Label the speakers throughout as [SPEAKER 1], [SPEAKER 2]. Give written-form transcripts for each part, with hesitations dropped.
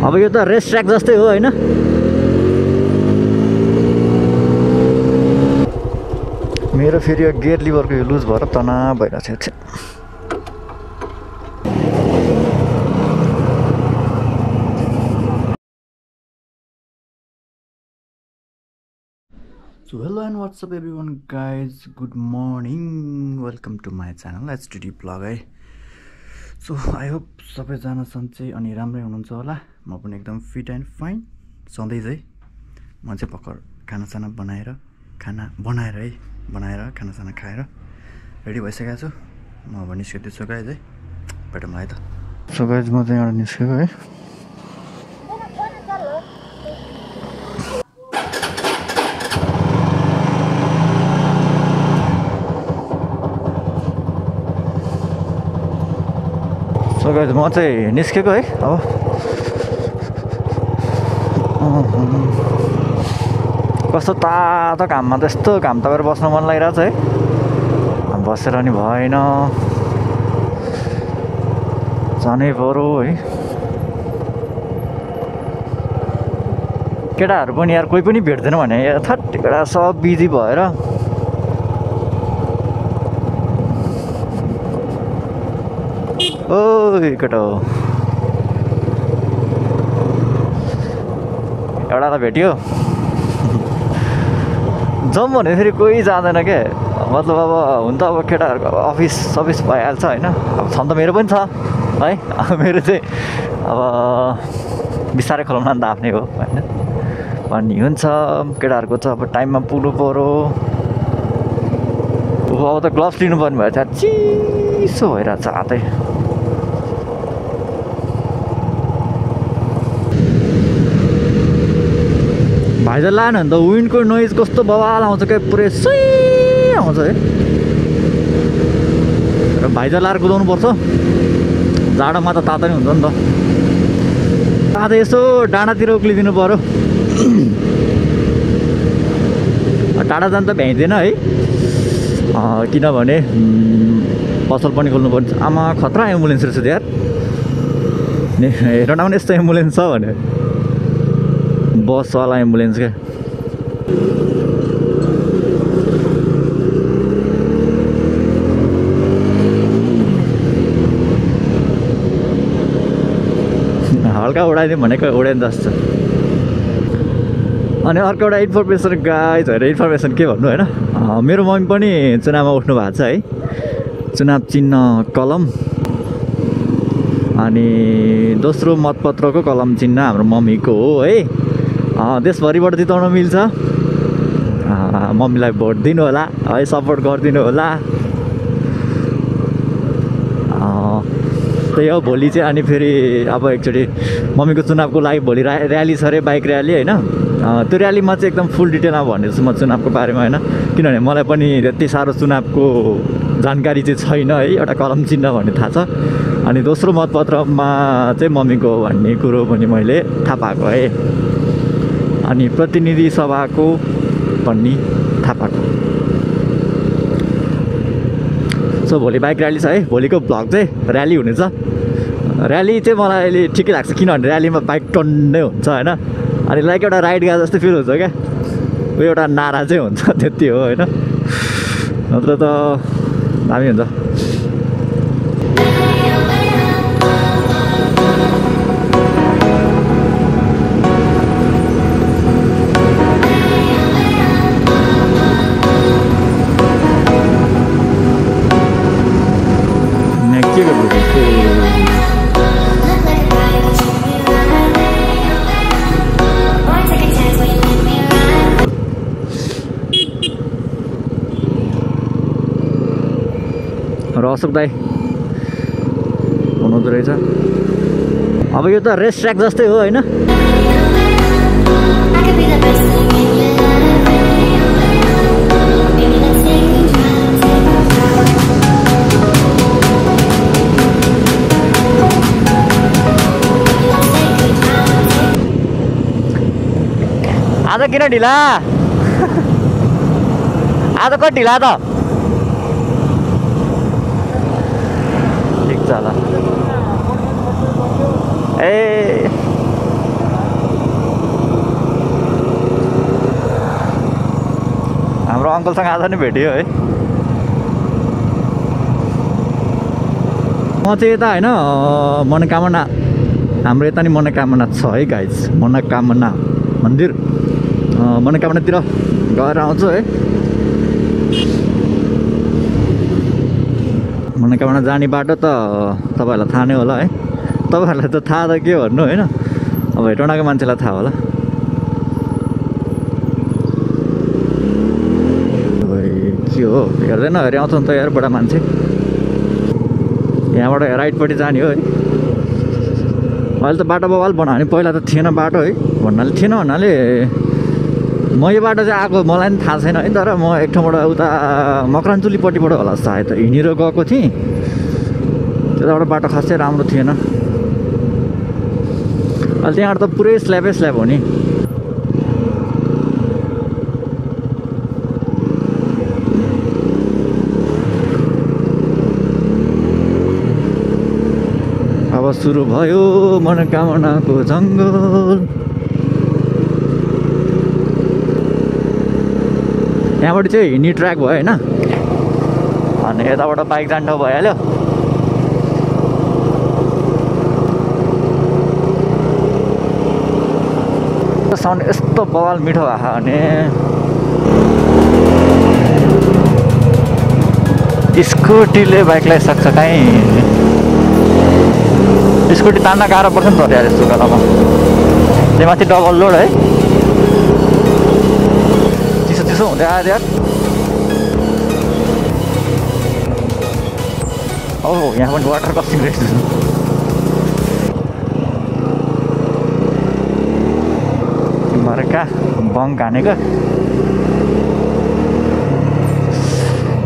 [SPEAKER 1] अब यो त रेस ट्र्याक जस्तै हो हैन। मेरो फेरि यो गियर लिभरको यो लुज भएर तनाव भइरहेको छ। So hello and what's up everyone guys, good morning, welcome to my channel htdvlog है। सो आई होप सबैजना सन्चै अनि राम्रै हुनुहुन्छ होला। म पनि एकदम फिट एन्ड फाइन सधैँ चाहिँ म चाहिँ भर्खर खानासाना बनाएर खानासाना खाएर रेडी भइसकेको छु। म अब निस्किँदैछु गाइज है, भेटौँ है त। सो गाइज म चाहिँ एउटा निस्केको है। सो गाइज म चाहिँ निस्केको है। अब कस्तो तातो घाममा त यस्तो घाम तपाईँहरू बस्न मन लागिरहेको छ है। बसेर नि भएन, जानै पर्यो है। केटाहरू पनि यार कोही पनि भेट्दैन भने थट केटा सब बिजी भएर ओइ केटा हो एउटा त भेट्यो। जाउँ भने फेरि कोही जाँदैन क्या। मतलब अब हुन त अब केटाहरूको अब अफिस भइहाल्छ होइन। अब छन त मेरो पनि छ है। मेरो चाहिँ अब बिस्तारै खोलाउन त आफ्नै हो होइन। अनि हुन्छ केटाहरूको चाहिँ अब टाइममा पुग्नु पऱ्यो। अब त ग्लोभ्स लिनुपर्ने भएर चाहिँ चिसो भइरहेको छ हातै। भाइजर लानु भने त विन्डको नोइज कस्तो बवाल आउँछ क्या, पुरै सुई आउँछ है। र भाइजर लाएर कुदाउनु पर्छ, जाडोमा त तातो नै हुन्छ नि त। आज यसो डाँडातिर उक्लिदिनु पऱ्यो। टाढा जान त भ्याइँदैन है, किनभने पसल पनि खोल्नु पर्छ। आमा खतरा एम्बुलेन्स रहेछ यार। हेर न भने यस्तो एम्बुलेन्स छ भने, बसवाला एम्बुलेन्स क्या। हल्का उडाइदिउँ भनेको उडाइन जस्तो। अनि अर्को एउटा इन्फर्मेसन गाइज होइन, इन्फर्मेसन के भन्नु होइन। मेरो मम्मी पनि चुनावमा उठ्नु भएको छ है। चुनाव चिन्ह कलम अनि दोस्रो मतपत्रको कलम चिन्ह हाम्रो मम्मीको हो है। देशभरिबाट जिताउन मिल्छ। मम्मीलाई भोट दिनु होला है, सपोर्ट गरिदिनु होला। त्यही हो भोलि चाहिँ। अनि फेरि अब एकचोटि मम्मीको चुनावको लागि भोलि र्याली छ अरे, बाइक र्याली होइन। त्यो र्यालीमा चाहिँ एकदम फुल डिटेलमा भनिदिन्छु म चुनावको बारेमा होइन। किनभने मलाई पनि त्यति साह्रो चुनावको जानकारी चाहिँ छैन है। एउटा कलम चिन्ह भन्ने थाहा छ, अनि दोस्रो मतपत्रमा चाहिँ मम्मीको भन्ने कुरो पनि मैले थाहा पाएको है। अनि प्रतिनिधि सभाको भन्ने थाहा पाएको। सो भोलि बाइक र्याली छ है। भोलिको भ्लग चाहिँ र्याली हुनेछ। र्याली चाहिँ मलाई अहिले ठिकै लाग्छ, किनभने र्यालीमा बाइक टन्नै हुन्छ होइन। अनि लाइक एउटा राइड गएको जस्तो फिल हुन्छ क्या। उयो एउटा नारा चाहिँ हुन्छ, त्यति हो होइन। नत्र त दामी हुन्छ। र अशोक दाई हुनुहुँदो रहेछ। अब यो त रेस ट्र्याक जस्तै हो होइन। आज किन ढिला? आज कति ढिला त? ठिक छ ल। ए अङ्कलसँग आज नै भेट्यो है। म चाहिँ यता होइन मनोकामना हाम्रो यता नि मनोकामना छ है गाइज। मनोकामना मन्दिर मनोकामनातिर गएर आउँछु है। मनोकामना जाने बाटो त तपाईँहरूलाई थाहा नै होला है। तपाईँहरूलाई त थाहा त के भन्नु होइन, अब हेटौँडाको मान्छेलाई थाहा होला। के हो हेर्दैन हेरि आउँछ नि त यार बडा मान्छे। यहाँबाट राइटपट्टि जाने हो है। अहिले त बाटो बवाल बनायो भने पहिला त थिएन बाटो है। थिएन भन्नाले म यो बाटो चाहिँ आएको मलाई पनि थाहा छैन है। तर म एक ठाउँबाट उता मकरान्चुलीपट्टिबाट होला सायद हिँडेर गएको थिएँ। त्यताबाट बाटो खासै राम्रो थिएन। अहिले त्यहाँबाट त पुरै स्ल्याबै स्ल्याब हो नि। अब सुरु भयो मनोकामनाको जङ्गल। यहाँबाट चाहिँ हिँड्ने ट्र्याक भयो होइन, अनि यताबाट बाइक जाने ठाउँ भइहाल्यो। साउन्ड यस्तो बवाल मिठो भएको भने स्कुटीले बाइकलाई सक्छ काहीँ। स्कुटी तान्न गाह्रो पर्छ नि त यार यस्तो बेलामा। त्यही माथि डबल लोड है। चिसो चिसो हुँदै आयो यार। ओहो यहाँ पनि वाटर क्रसिङ रहेछ। भरेका बङ्क हानेको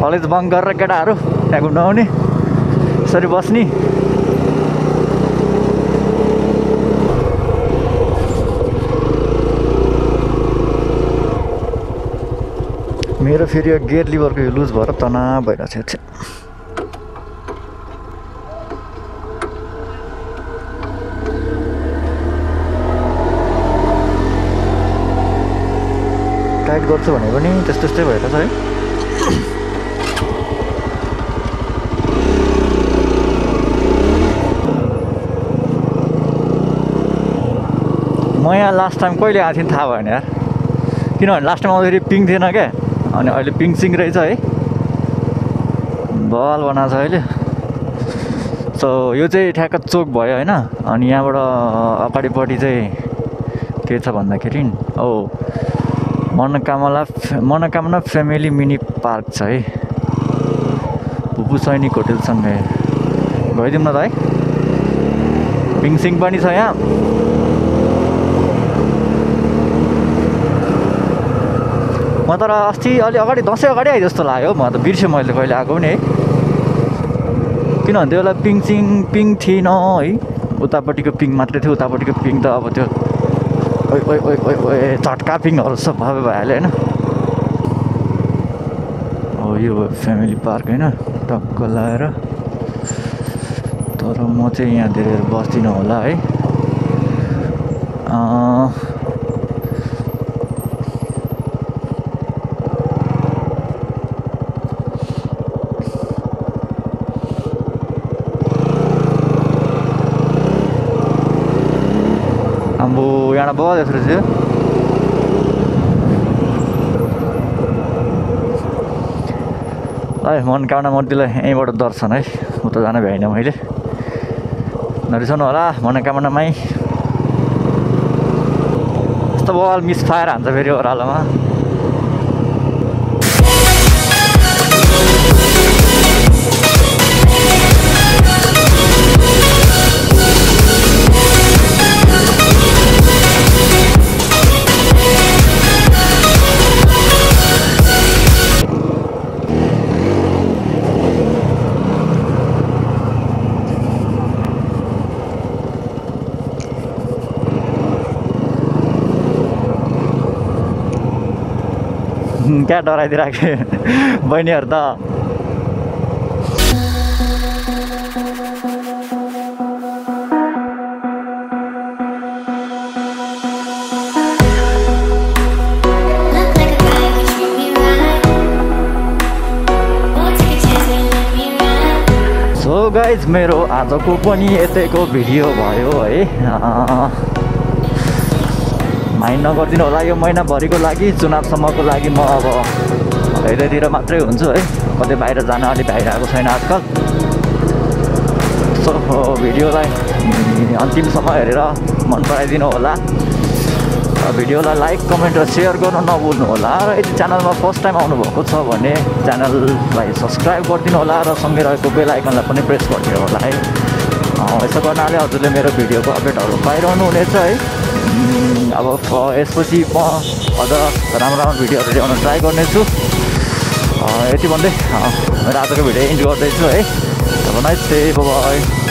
[SPEAKER 1] कलेज बङ्क गरेर केटाहरू त्यहाँ घुम्न आउने यसरी बस्ने। मेरो फेरि यो गियर लिभरको यो लुज भएर तनाव भइरहेको छ। टाइट गर्छु भने पनि त्यस्तै भइरहेको छ है। म यहाँ लास्ट टाइम कहिले आएको थिएँ थाहा भएन यार। किनभने लास्ट टाइम आउँदाखेरि पिङ थिएन क्या, अनि अहिले पिङ सिङ रहेछ है। बल बनाएको छ अहिले। सो यो चाहिँ ठ्याक्क चोक भयो होइन। अनि यहाँबाट अगाडिपट्टि चाहिँ के छ भन्दाखेरि मनोकामना फ्यामिली मिनी पार्क छ है। भुपु सैनिक होटेलसँगै गइदिउँ न त है। पिङ सिङ पनि छ यहाँ। म तर अस्ति अलि अगाडि दसैँ अगाडि आएँ जस्तो लाग्यो। म त बिर्सेँ मैले कहिले आएको पनि है। किनभने त्यो बेला पिङ थिएन है। उतापट्टिको पिङ मात्रै थियो। उतापट्टिको पिङ त अब त्यो झट्का पिङहरू सब भइहाल्यो होइन। हो यो फ्यामिली पार्क होइन टक्क लगाएर। तर म चाहिँ यहाँ धेरै बस्दिनँ होला है। अम्बो यहाँ बहुत यसो रहेछ। मनोकामना मन्दिरलाई यहीँबाट दर्शन है। उता जान भ्याइनँ मैले। नरिसाउनु होला मनोकामनामै। यस्तो बल मिसफायर हान्छ फेरि ओह्रालोमा। क्या डराइदिइराखेँ बहिनीहरू त। गाइज मेरो आजको पनि यतैको भिडियो भयो है माइन्ड नगरिदिनु होला यो महिनाभरिको लागि चुनावसम्मको लागि म अब यतैतिर मात्रै हुन्छु है कतै बाहिर जान अलि भ्याइरहेको छैन आजकल सो भिडियोलाई अन्तिमसम्म हेरेर मन पराइदिनु होला भिडियोलाई लाइक कमेन्ट र सेयर गर्न नभुल्नु होला र यदि च्यानलमा फर्स्ट टाइम आउनुभएको छ भने च्यानललाई सब्सक्राइब गरिदिनु होला र सँगै रहेको बेल आइकनलाई पनि प्रेस गरिदिनु होला है यसो गर्नाले हजुरले मेरो भिडियोको अपडेटहरू पाइरहनु हुनेछ है अब यसपछि म अझ राम्रो भिडियोहरू ल्याउन ट्राई गर्नेछु यति भन्दै मेरो आजको भिडियो इन्ड गर्दैछु है अब नाइस डे बाइ